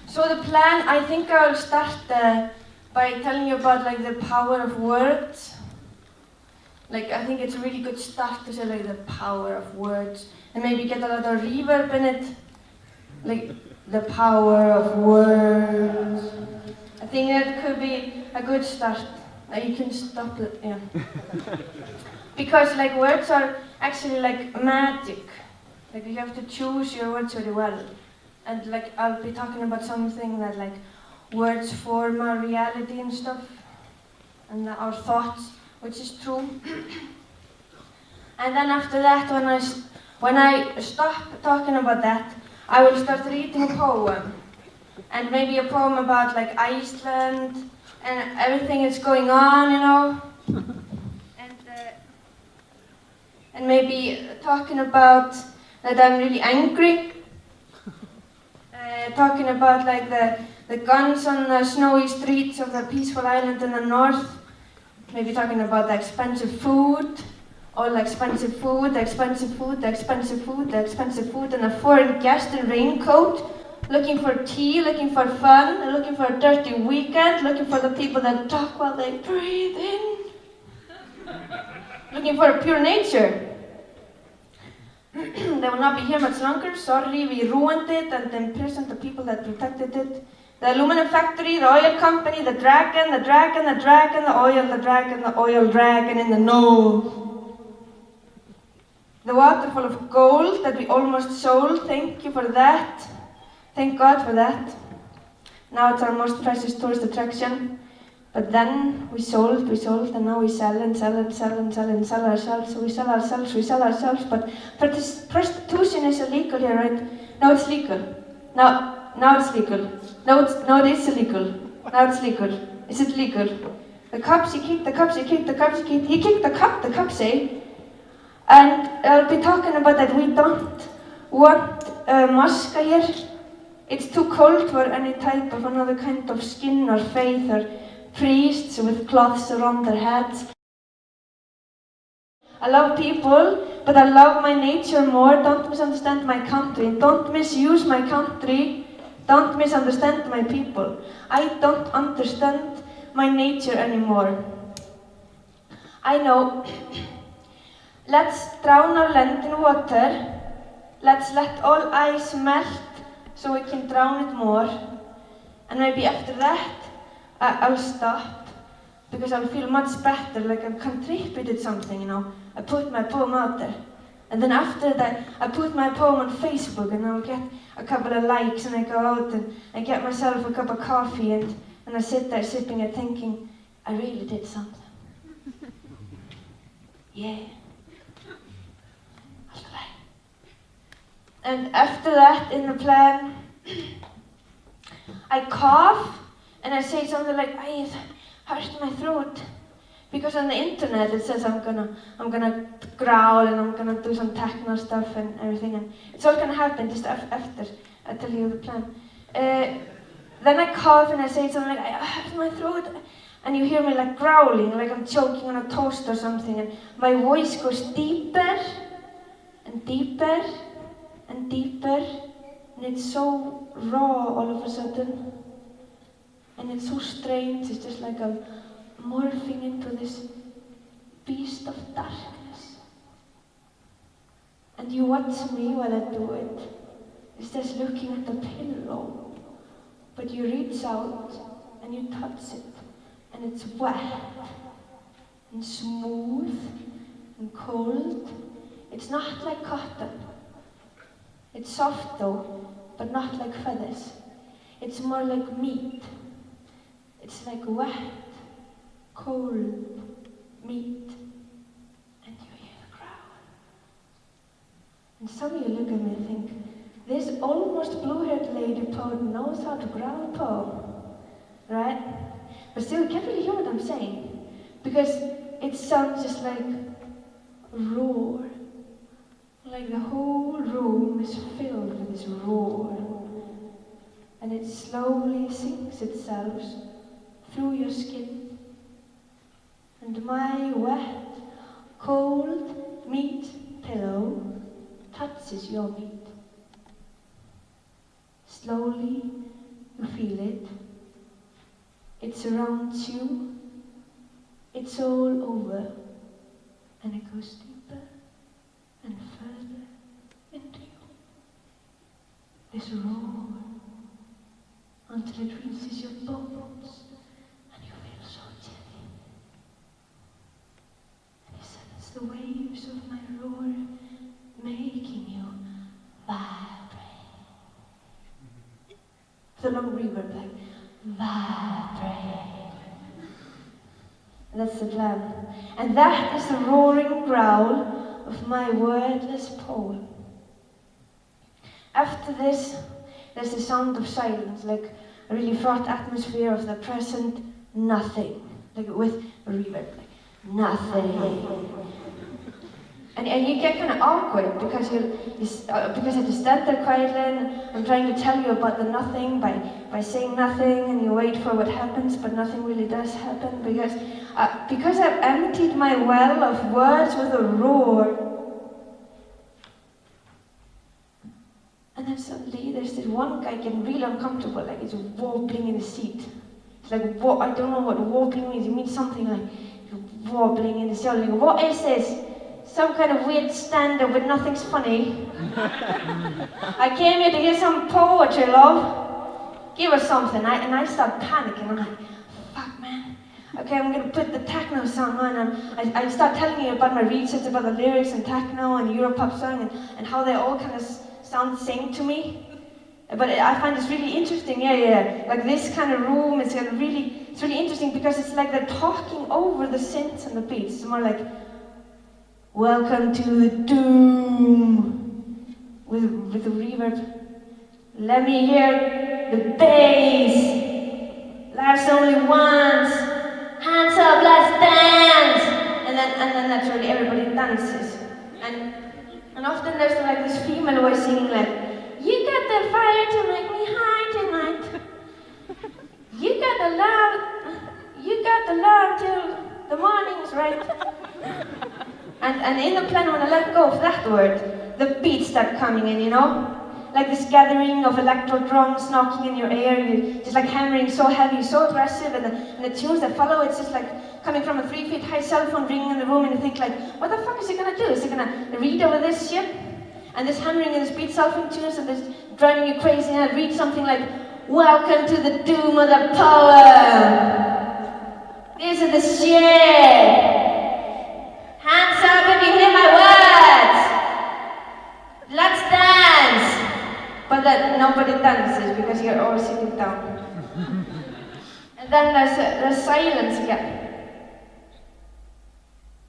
So the plan, I think I'll start by telling you about like the power of words. Like I think it's a really good start to say like the power of words, and maybe get a lot of reverb in it. Like the power of words. I think that could be a good start. You can stop it, yeah. Because like words are actually like magic. Like you have to choose your words very well. And like I'll be talking about something that like words form our reality and stuff, and our thoughts, which is true. And then after that, when I stop talking about that, I will start reading a poem, and maybe a poem about like Iceland and everything that's going on, you know, and maybe talking about that I'm really angry. Talking about like the guns on the snowy streets of the peaceful island in the north. Maybe talking about the expensive food, all the expensive food, the expensive food, the expensive food, the expensive food, and a foreign guest in raincoat, looking for tea, looking for fun, looking for a dirty weekend, looking for the people that talk while they breathe in, looking for a pure nature. They will not be here much longer. Sorry, we ruined it and imprisoned the people that protected it. The aluminum factory, the oil company, the dragon, the dragon, the dragon, the oil dragon in the nose. The water full of gold that we almost sold. Thank you for that. Thank God for that. Now it's our most precious tourist attraction. But then we sold, and now we sell ourselves. So we sell ourselves, but prostitution is illegal here, right? No, it's legal. Now it's legal. No, it is illegal. Now it's legal. Is it legal? The cops, he kicked the cops. He kicked the cops, eh? And I'll be talking about that we don't want mosque here. It's too cold for any type of another kind of skin or faith or priests with cloths around their heads. I love people, but I love my nature more. Don't misunderstand my country. Don't misuse my country. Don't misunderstand my people. I don't understand my nature anymore. I know. Let's drown our land in water. Let's let all ice melt so we can drown it more. And maybe after that, I'll stop, because I'll feel much better, like I've contributed something, you know. I put my poem out there. And then after that, I put my poem on Facebook, and I'll get a couple of likes, and I go out and I get myself a cup of coffee, and I sit there sipping it thinking, I really did something. Yeah. I'll try. And after that, in the plan, I cough, and I say something like, I hurt my throat. Because on the internet it says I'm gonna growl and I'm gonna do some techno stuff and everything, and it's all gonna happen just after I tell you the plan. Then I cough and I say something like, I hurt my throat, and you hear me like growling, like I'm choking on a toast or something, and my voice goes deeper and deeper and deeper, and it's so raw all of a sudden. And it's so strange, it's just like I'm morphing into this beast of darkness. And you watch me while I do it. It's just looking at the pillow. But you reach out and you touch it. And it's wet and smooth and cold. It's not like cotton. It's soft though, but not like feathers. It's more like meat. It's like wet, cold meat, and you hear the growl. And some of you look at me and think, this almost blue-haired lady poet knows how to growl a poem, right? But still, you can't really hear what I'm saying, because it sounds just like a roar. Like the whole room is filled with this roar, and it slowly sinks itself through your skin, and my wet, cold meat pillow touches your beat. Slowly, you feel it. It surrounds you. It's all over. And it goes deeper and further into you. This roar until it reaches your bones and you feel so chilly. And he said, it's the waves of my roar making you vibrate. The long reverb, like vibrate. And that's the plan. And that is the roaring growl of my wordless poem. After this, there's the sound of silence, like a really fraught atmosphere of the present nothing, like with a reverb, like nothing. And you get kind of awkward because because you have to stand there quietly and I'm trying to tell you about the nothing by saying nothing, and you wait for what happens, but nothing really does happen because I've emptied my well of words with a roar. And then suddenly there's this one guy getting really uncomfortable, like he's wobbling in his seat. It's like, I don't know what wobbling means. It means something like wobbling in his seat. Like, what is this? Some kind of weird stand-up with nothing's funny. I came here to hear some poetry, love. Give us something. And I start panicking. I'm like, fuck, man. Okay, I'm gonna put the techno song on, and I start telling you about my research about the lyrics and techno and Europop song and how they all kind of sound the same to me. But I find this really interesting. Yeah. Like this kind of room, it's really interesting because it's like they're talking over the synths and the beats. It's more like, welcome to the doom, with the reverb. Let me hear the bass. Life's only once. Hands up, let's dance. And then naturally everybody dances. And often there's like this female voice singing like, you got the fire to make me high tonight. You got the love till the morning's right. And in the plan, when I let go of that word, the beats start coming in, you know? Like this gathering of electro drums knocking in your ear, just like hammering so heavy, so aggressive, and the tunes that follow, it's just like coming from a 3-foot high cell phone ringing in the room, and you think like, what the fuck is he gonna do? Is he gonna read over this shit? And this hammering and this beat cell phone tunes and this driving you crazy, and I'd read something like, welcome to the doom of the poem. This is the shit. Hands up if you hear my words! Let's dance! But then nobody dances because you're all sitting down. And then there's silence again.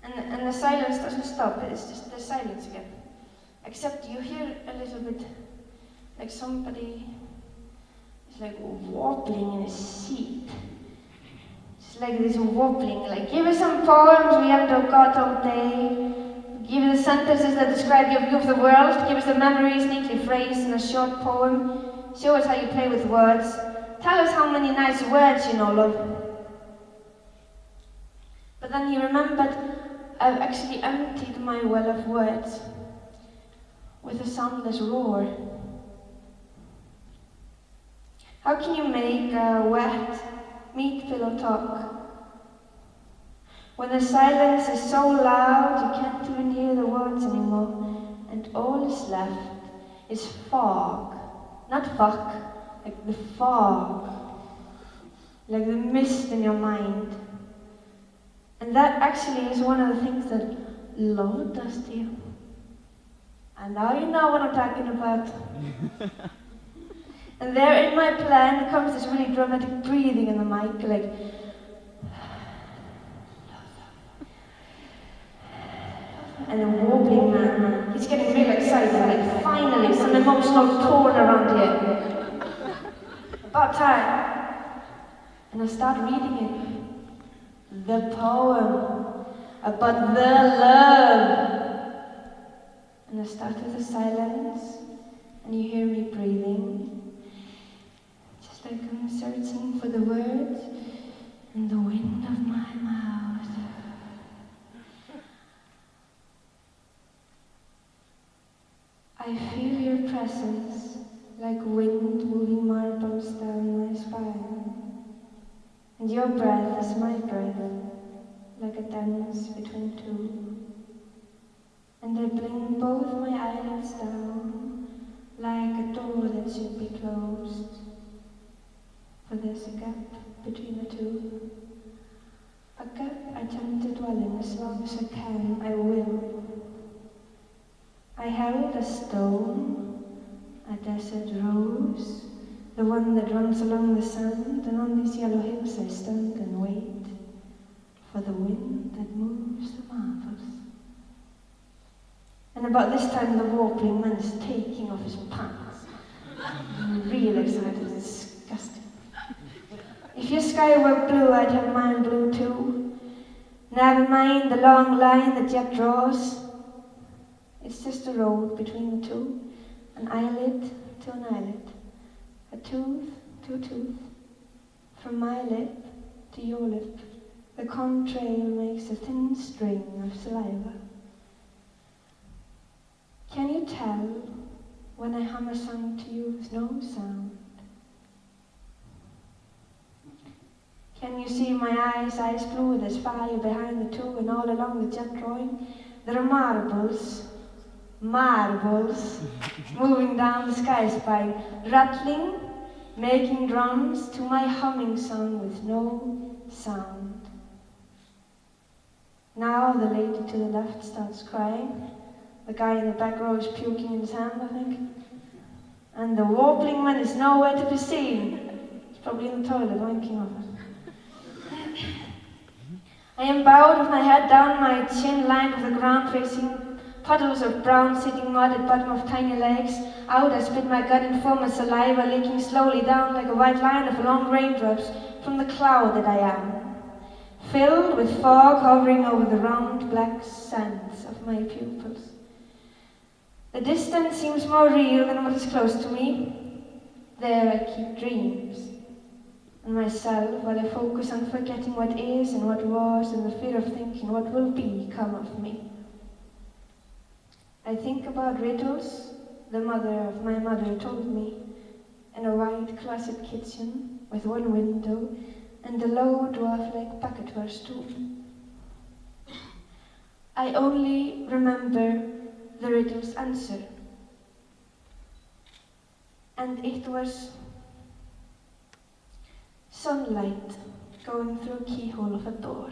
And the silence doesn't stop, it's just the silence again. Except you hear a little bit like somebody is like wobbling in his seat. It's like this wobbling, like give us some poems we haven't got all day. Give us the sentences that describe your view of the world. Give us the memories neatly phrased in a short poem. Show us how you play with words. Tell us how many nice words you know, love. But then he remembered, I've actually emptied my well of words with a soundless roar. How can you make a wet meat pillow talk when the silence is so loud you can't even hear the words anymore, and all is left is fog, not fuck, like the fog, like the mist in your mind. And that actually is one of the things that love does to you. And now you know what I'm talking about. And there in my plan comes this really dramatic breathing in the mic, like and a wobbling man. He's getting really excited, like finally some emotional torn around here. About time. And I start reading it. The poem about the love. And I start with the silence, and you hear me breathing. Just like I'm searching for the words in the wind of my mouth. I feel your presence like wind moving marbles down my spine. And your breath is my breath, like a dance between two. And I bring both my eyelids down, like a door that should be closed. For there's a gap between the two. A gap I tend to dwell in as long as I can, I will. I held a stone, a desert rose, the one that runs along the sand, and on these yellow hills I stand and wait for the wind that moves the marbles. And about this time the warbling man is taking off his pants. I'm real excited, it's disgusting. If your sky were blue, I'd have mine blue too. Never mind the long line that Jack draws. It's just a road between the two, an eyelid to an eyelid, a tooth to a tooth, from my lip to your lip. The contrail makes a thin string of saliva. Can you tell when I hum a song to you with no sound? Can you see my eyes blue, there's fire behind the two, and all along the jet drawing there are marbles, moving down the sky spine, rattling, making drums to my humming song with no sound. Now the lady to the left starts crying. The guy in the back row is puking in his hand, I think. And the warbling man is nowhere to be seen. He's probably in the toilet wanking off it. I am bowed with my head down, my chin lined with the ground, facing puddles of brown sitting mud at bottom of tiny lakes. Out I spit my gut in foam and saliva, leaking slowly down like a white line of long raindrops from the cloud that I am, filled with fog hovering over the round black sands of my pupils. The distance seems more real than what is close to me. There I keep dreams, and myself while I focus on forgetting what is and what was, and the fear of thinking what will be come of me. I think about riddles the mother of my mother told me, in a white closet kitchen with one window and a low dwarf-like bucketware stool. I only remember the riddle's answer, and it was sunlight going through a keyhole of a door.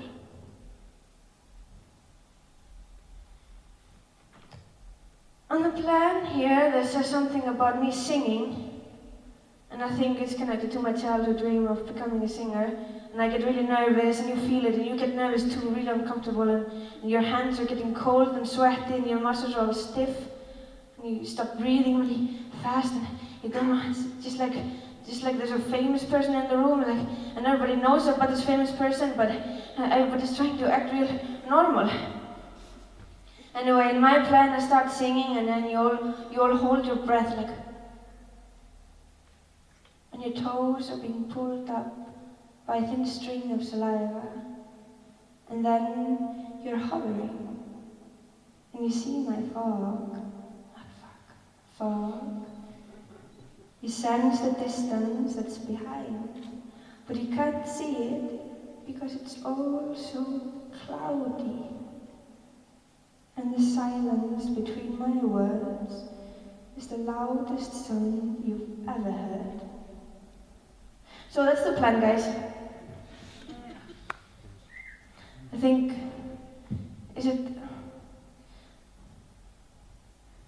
On the plan here, there says something about me singing, and I think it's connected to my childhood dream of becoming a singer. And I get really nervous, and you feel it, and you get nervous too, really uncomfortable, and your hands are getting cold and sweaty, and your muscles are all stiff, and you stop breathing really fast, and you don't know, it's just like there's a famous person in the room, and everybody knows about this famous person, but everybody's trying to act real normal. Anyway, in my plan, I start singing, and then you all hold your breath, like, and your toes are being pulled up by a thin string of saliva, and then you're hovering, and you see my fog. You sense the distance that's behind, but you can't see it because it's all so cloudy. And the silence between my words is the loudest sound you've ever heard. So that's the plan, guys. I think,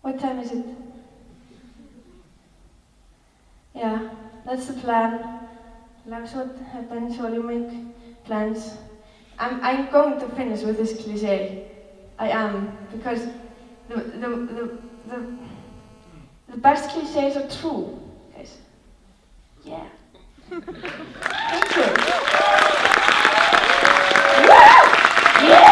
what time is it? Yeah, that's the plan. That's what happens when you make plans. I'm going to finish with this cliché. I am, because the best clichés are true, guys. Yeah. Thank you. Yeah.